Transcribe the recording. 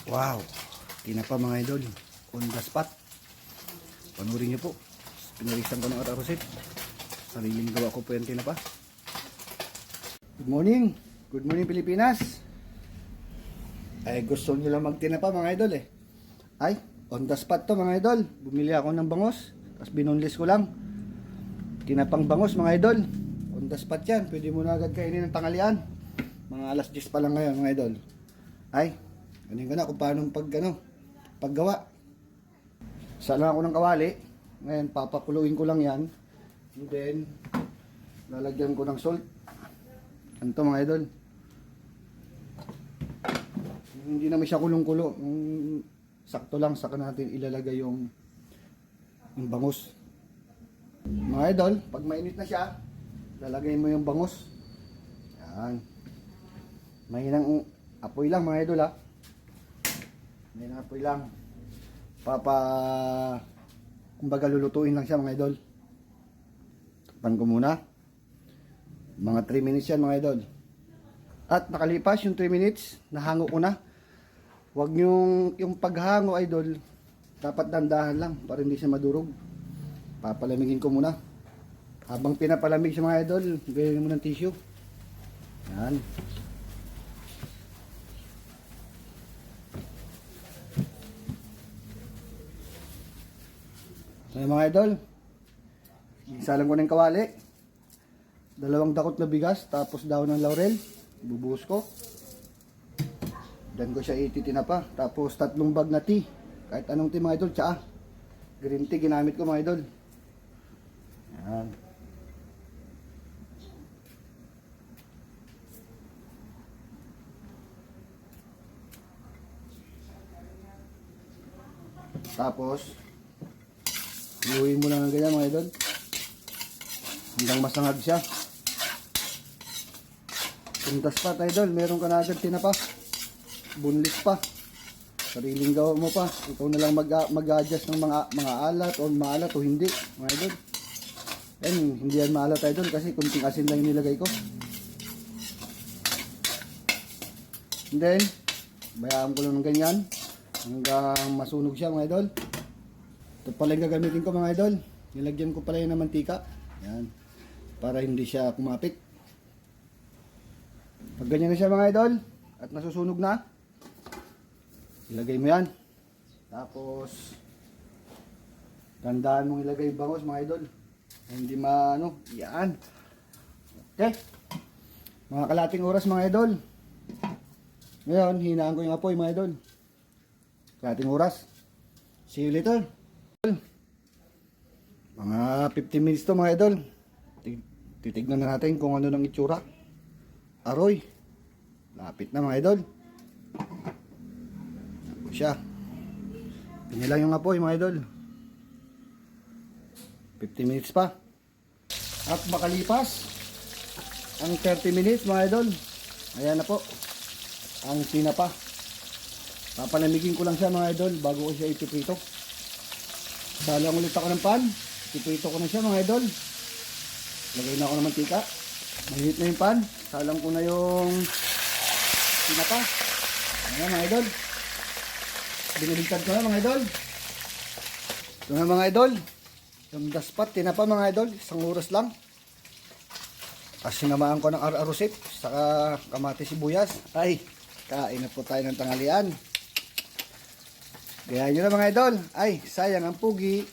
Wow, tinapa mga idol, on the spot. Panurin niyo po. Pinarisan ko ng ararosit. Sariling gawa ko po yung tinapa. Good morning. Good morning Pilipinas. Ay gusto niyo lang magtinapa mga idol eh. Ay, on the spot to mga idol. Bumili ako ng bangos, tapos binunlis ko lang. Tinapang bangos mga idol. On the spot yan. Pwede mo na agad kainin ng tanghalian. Mga alas 10 pa lang ngayon mga idol. Ay, ganin ko na kung paano paggawa. Sala ako ng kawali. Ngayon, papakuluin ko lang yan. And then, lalagyan ko ng salt. Ano to mga idol? Hindi naman siya kulong-kulo. Sakto lang, saka natin ilalagay yung bangus. Mga idol, pag mainit na siya, lalagay mo yung bangus. Yan. Mahinang apoy lang mga idol ha. Mahinang apoy lang. Kumbaga lulutuin lang siya mga idol. Takpan ko muna. Mga 3 minutes yan mga idol. At nakalipas yung 3 minutes, nahango ko na. Huwag yung paghango idol, dapat dandahan lang para hindi siya madurog. Papalamigin ko muna. Habang pinapalamig siya mga idol, gawin mo ng tissue. Yan. So mga idol, isalang ko ng kawali, 2 dakot na bigas, tapos daon ng laurel, ibubuhos ko. Diyan ko siya ititinapa, tapos 3 bag na tea, kahit anong tea mga idol, tsaa. Green tea ginamit ko mga idol. Yan. Tapos iuwi mo lang ng ganyan mga idol hanggang masangag siya. Puntas pa idol, meron ka na agad tinapa, bunlis pa, sariling gawa mo pa. Ikaw na lang mag-adjust ng mga alat o maalat o hindi mga idol. Hindi yan maalat idol kasi kunting asin lang yung nilagay ko. And then bayaan ko lang ng ganyan hanggang masunog siya mga idol. Ito pala yung gagamitin ko mga idol. Nilagyan ko pala yun ng mantika. Yan. Para hindi siya kumapit. Pag ganyan na siya mga idol at nasusunog na, ilagay mo yan. Tapos tandaan mong ilagay yung bangos mga idol. Hindi yan. Okay. Mga kalating oras mga idol. Ngayon, hinaan ko yung apoy mga idol. Kalating oras. See you later. Mga 15 minutes to mga idol. Titignan na natin kung ano nang itsura. Aroy. Lapit na mga idol. Tapos siya. Pinilang yung apoy mga idol. 15 minutes pa. At makalipas ang 30 minutes mga idol. Ayan na po. Ang tinapa. Papalamigin ko lang siya mga idol bago ko siya ipiprito. Salang ulit ako ng pan. Ipiprito ko na siya mga idol. Lagay na ako ng mantika. Mahit na yung pan. Salang ko na yung tinapa. Ayan mga idol. Binaligtad ko na mga idol. Ito na mga idol. Yung daspat, tinapa mga idol. 1 oras lang. Tapos sinamaan ko ng arusip. Saka kamatis sibuyas. Ay, kain na po tayo ng tanghalian. Gaya nyo na mga idol. Ay, sayang ang pugi.